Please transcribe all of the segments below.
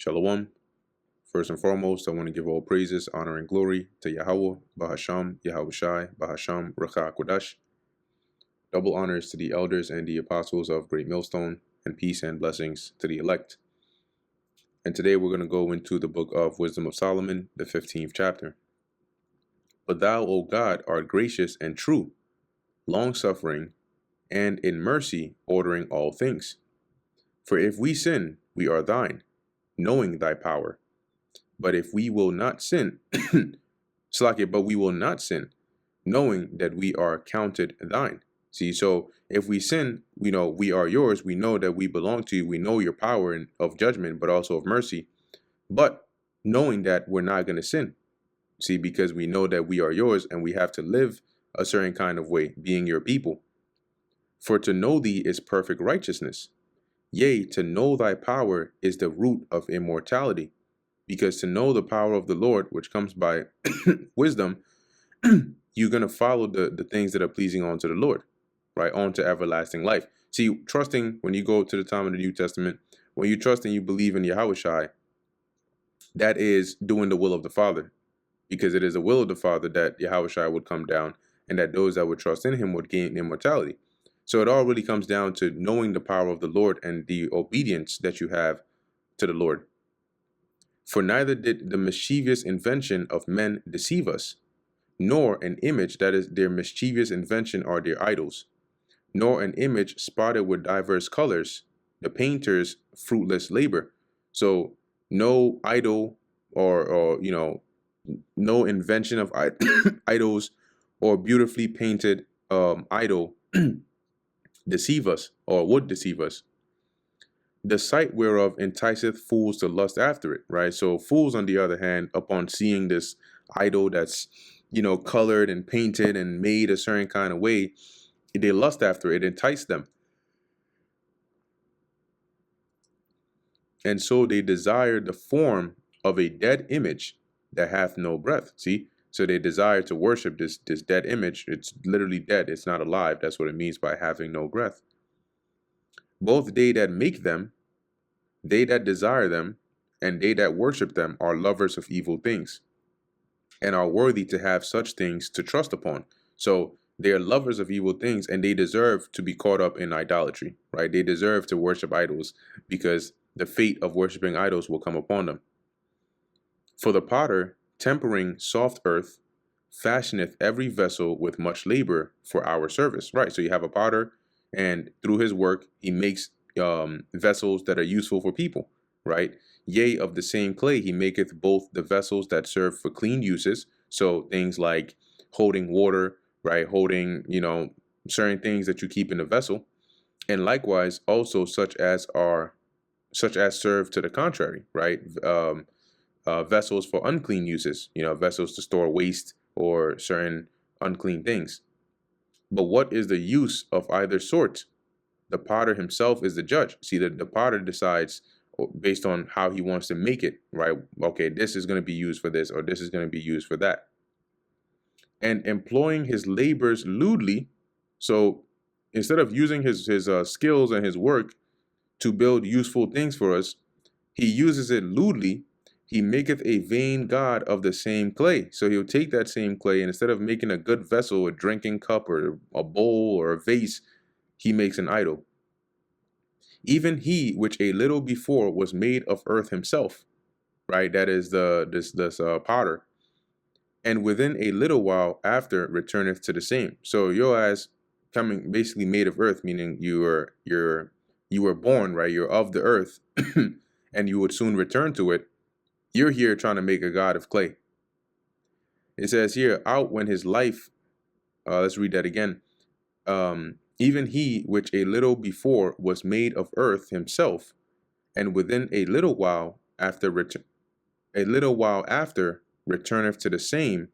Shalom. First and foremost, I want to give all praises, honor, and glory to Yahweh, Bahasham, Yahweh Shai, Bahasham, Racha Kodash. Double honors to the elders and the apostles of Great Millstone, and peace and blessings to the elect. And today we're going to go into the book of Wisdom of Solomon, the 15th chapter. But thou, O God, art gracious and true, long-suffering, and in mercy ordering all things. For if we sin, we are thine, knowing thy power. But if we will not sin, but we will not sin, knowing that we are counted thine. See, so if we sin, we know we are yours. We know that we belong to you. We know your power and of judgment, but also of mercy. But knowing that we're not going to sin. See, because we know that we are yours and we have to live a certain kind of way, being your people. For to know thee is perfect righteousness. Yea, to know thy power is the root of immortality. Because to know the power of the Lord, which comes by wisdom, you're going to follow the things that are pleasing unto the Lord, right? On to everlasting life. See, trusting, when you go to the time of the New Testament, when you trust and you believe in Yahweh Shai, that is doing the will of the Father, because it is the will of the Father that Yahweh Shai would come down and that those that would trust in him would gain immortality. So it all really comes down to knowing the power of the Lord and the obedience that you have to the Lord. For neither did the mischievous invention of men deceive us, nor an image that is their mischievous invention are their idols, nor an image spotted with diverse colors, the painter's fruitless labor. So no idol or no invention of idols or beautifully painted idol deceive us or would deceive us. The sight whereof enticeth fools to lust after it, right? So fools, on the other hand, upon seeing this idol that's, colored and painted and made a certain kind of way, they lust after it, entice them. And so they desire the form of a dead image that hath no breath. See? So they desire to worship this dead image. It's literally dead. It's not alive. That's what it means by having no breath. Both they that make them, they that desire them, and they that worship them are lovers of evil things, and are worthy to have such things to trust upon. So they are lovers of evil things, and they deserve to be caught up in idolatry, right? They deserve to worship idols, because the fate of worshiping idols will come upon them. For the potter, tempering soft earth, fashioneth every vessel with much labor for our service, right? So you have a potter, and through his work, he makes vessels that are useful for people, right? Yea, of the same clay, he maketh both the vessels that serve for clean uses. So things like holding water, right? Holding, certain things that you keep in a vessel. And likewise, also such as serve to the contrary, right? Vessels for unclean uses, vessels to store waste or certain unclean things. But what is the use of either sort? The potter himself is the judge. See, the potter decides based on how he wants to make it, right? Okay, this is going to be used for this, or this is going to be used for that. And employing his labors lewdly, so instead of using his skills and his work to build useful things for us, he uses it lewdly. He maketh a vain god of the same clay. So he'll take that same clay, and instead of making a good vessel, a drinking cup or a bowl or a vase, he makes an idol. Even he which a little before was made of earth himself, right? That is this potter. And within a little while after returneth to the same. So your as coming basically made of earth, meaning you were born, right? You're of the earth, and you would soon return to it. You're here trying to make a god of clay. It says here, out when his life, let's read that again. Even he which a little before was made of earth himself, and within a little while after returneth to the same,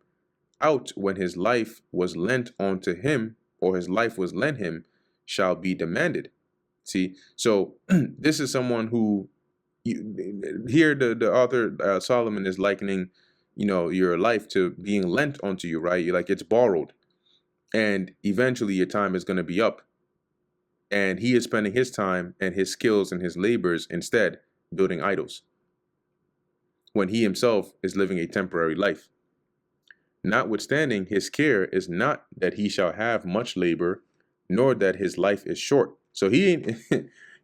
out when his life was lent unto him, or his life was lent him, shall be demanded. See, so this is someone who, here the author Solomon is likening, your life to being lent onto you, right? You're like, it's borrowed, and eventually your time is going to be up. And he is spending his time and his skills and his labors instead building idols. when he himself is living a temporary life. Notwithstanding, his care is not that he shall have much labor, nor that his life is short. So he ain't,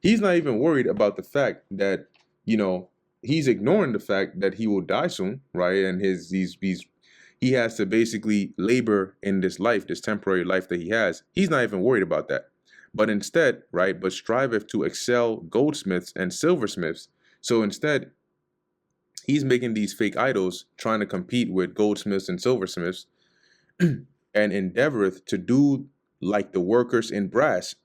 he's not even worried about the fact that, you know, he's ignoring the fact that he will die soon, right? And he has to basically labor in this life, this temporary life that he has. He's not even worried about that. But instead, right, but striveth to excel goldsmiths and silversmiths. So instead, he's making these fake idols, trying to compete with goldsmiths and silversmiths, and endeavoreth to do like the workers in brass,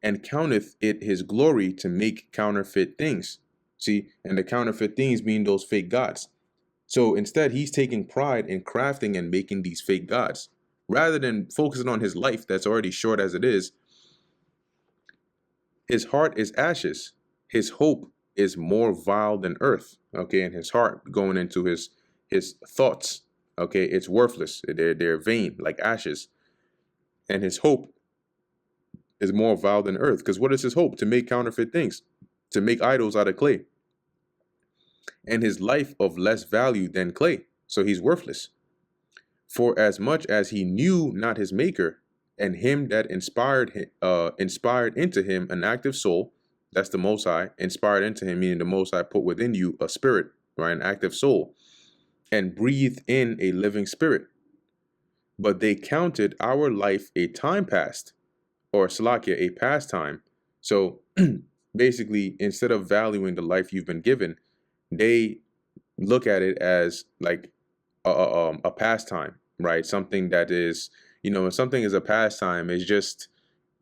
and counteth it his glory to make counterfeit things. See, and the counterfeit things being those fake gods. So instead, he's taking pride in crafting and making these fake gods. Rather than focusing on his life that's already short as it is, his heart is ashes. His hope is more vile than earth. Okay, and his heart going into his thoughts. Okay, it's worthless. They're vain like ashes. And his hope is more vile than earth. Because what is his hope? To make counterfeit things, to make idols out of clay. And his life of less value than clay. So he's worthless. For as much as he knew not his maker, and him that inspired into him an active soul, that's the Most High, inspired into him, meaning the Most High put within you a spirit, right, an active soul, and breathed in a living spirit. But they counted our life a time past, or Salakia, a pastime. So basically, instead of valuing the life you've been given, they look at it as like a pastime, right? Something that is, you know, when something is a pastime, it's just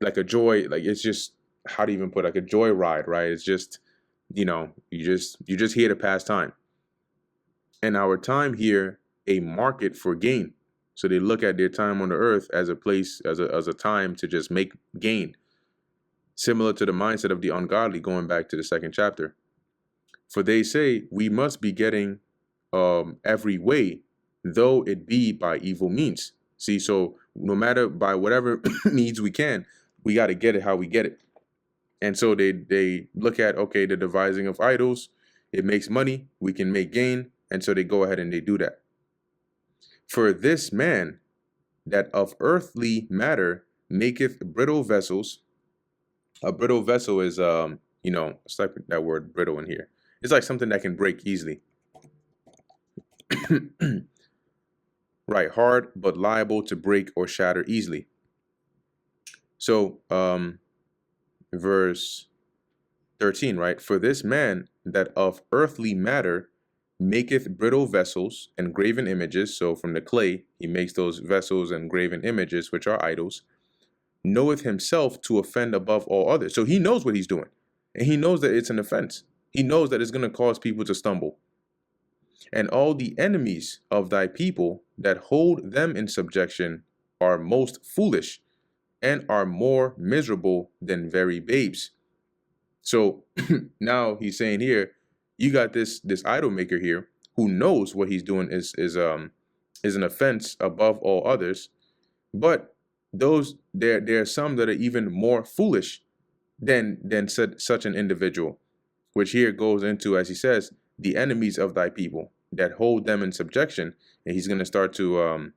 like a joy, like it's just, how do you even put it? Like a joy ride, right? It's just, you know, you just here to pass time. And our time here, a market for gain. So they look at their time on the earth as a place, as a time to just make gain. Similar to the mindset of the ungodly, going back to the second chapter. For they say, we must be getting every way, though it be by evil means. See, so no matter by whatever means we can, we got to get it how we get it. And so they look at, okay, the devising of idols, it makes money, we can make gain, and so they go ahead and they do that. For this man that of earthly matter maketh brittle vessels. A brittle vessel is, you know, it's like that word brittle in here. It's like something that can break easily. Right, hard, but liable to break or shatter easily. So, verse 13, right? For this man that of earthly matter maketh brittle vessels and graven images. So from the clay, he makes those vessels and graven images, which are idols, knoweth himself to offend above all others. So he knows what he's doing. And he knows that it's an offense. He knows that it's going to cause people to stumble. And all the enemies of thy people that hold them in subjection are most foolish and are more miserable than very babes. So now he's saying here, you got this idol maker here who knows what he's doing is an offense above all others, but there are some that are even more foolish than such an individual, which here goes into, as he says, the enemies of thy people that hold them in subjection. And he's going to start to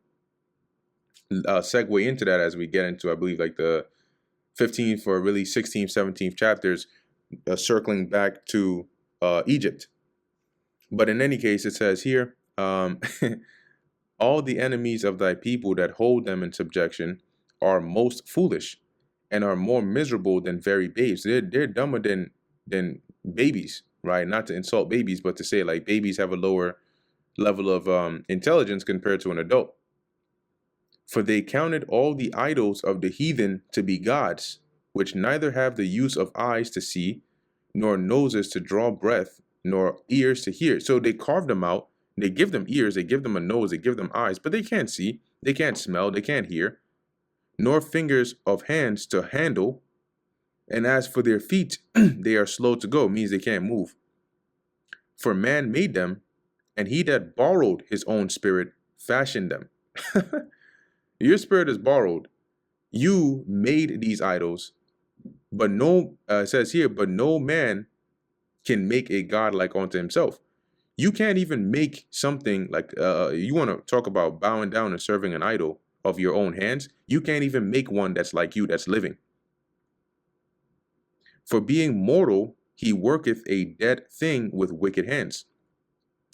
segue into that as we get into, I believe, like the 15th or really 16th, 17th chapters, circling back to Egypt. But in any case, it says here, all the enemies of thy people that hold them in subjection are most foolish and are more miserable than very babes. They're dumber than babies, right? Not to insult babies, but to say like babies have a lower level of intelligence compared to an adult. For they counted all the idols of the heathen to be gods, which neither have the use of eyes to see, nor noses to draw breath, nor ears to hear. So they carved them out. They give them ears, they give them a nose, they give them eyes, but they can't see, they can't smell, they can't hear, nor fingers of hands to handle. And as for their feet, they are slow to go, means they can't move. For man made them, and he that borrowed his own spirit fashioned them. Your spirit is borrowed. You made these idols, but it says here, but no man can make a god like unto himself. You can't even make something like you want to talk about bowing down and serving an idol of your own hands. You can't even make one that's like you, that's living. For being mortal, he worketh a dead thing with wicked hands.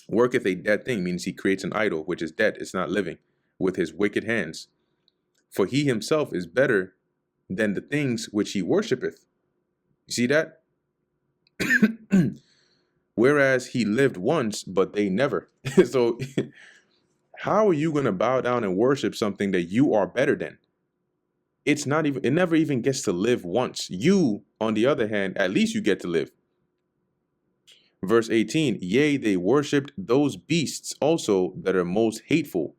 Worketh a dead thing means he creates an idol, which is dead, it's not living, with his wicked hands. For he himself is better than the things which he worshipeth. You see that? Whereas he lived once, but they never. So how are you going to bow down and worship something that you are better than? It's not even, it never even gets to live once. You, on the other hand, at least you get to live. Verse 18, yea, they worshipped those beasts also that are most hateful.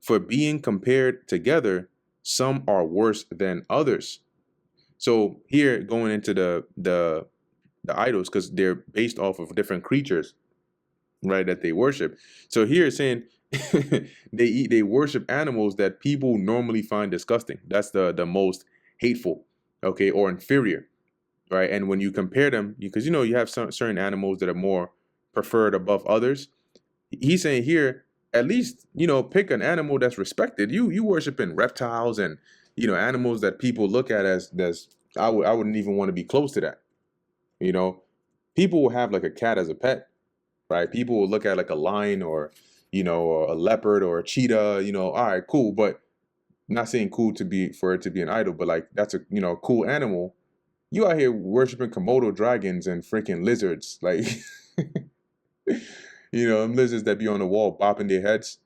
For being compared together, some are worse than others. So here, going into the idols, because they're based off of different creatures, right, that they worship. So here it's saying they worship animals that people normally find disgusting. That's the most hateful, okay, or inferior, right? And when you compare them, because you have some certain animals that are more preferred above others. He's saying here, at least pick an animal that's respected. You worshiping reptiles and animals that people look at as I wouldn't even want to be close to that. People will have like a cat as a pet, right? People will look at like a lion or or a leopard or a cheetah. All right, cool, but not saying cool for it to be an idol, but like that's a cool animal. You out here worshiping Komodo dragons and freaking lizards, like them lizards that be on the wall bopping their heads,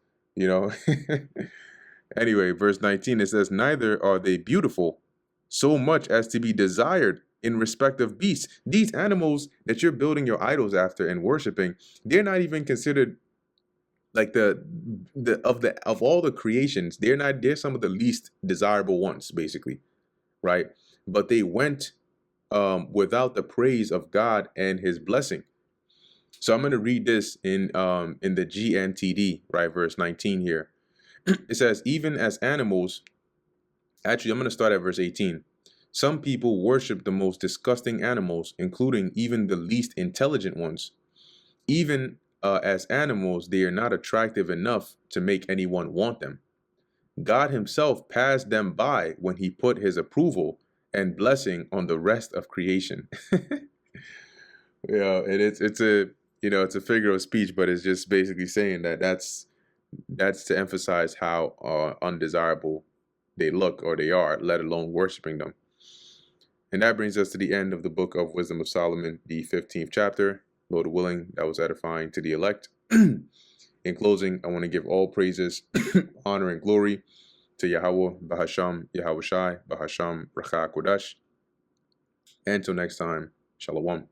Anyway, verse 19, it says, neither are they beautiful so much as to be desired in respect of beasts. These animals that you're building your idols after and worshiping, they're not even considered like of all the creations, they're some of the least desirable ones, basically, right? But they went without the praise of God and his blessing. So I'm going to read this in the GNTD, right, verse 19 here. It says, even as animals, actually, I'm going to start at verse 18. Some people worship the most disgusting animals, including even the least intelligent ones. Even as animals, they are not attractive enough to make anyone want them. God himself passed them by when he put his approval and blessing on the rest of creation. Yeah, and it's a it's a figure of speech, but it's just basically saying that that's to emphasize how undesirable they look or they are, let alone worshiping them. And that brings us to the end of the book of Wisdom of Solomon, the 15th chapter. Lord willing, that was edifying to the elect. In closing, I want to give all praises, honor, and glory to Yahweh, Bahasham, Yahweh Shai, Bahasham, Racha Kodash. And until next time, Shalom.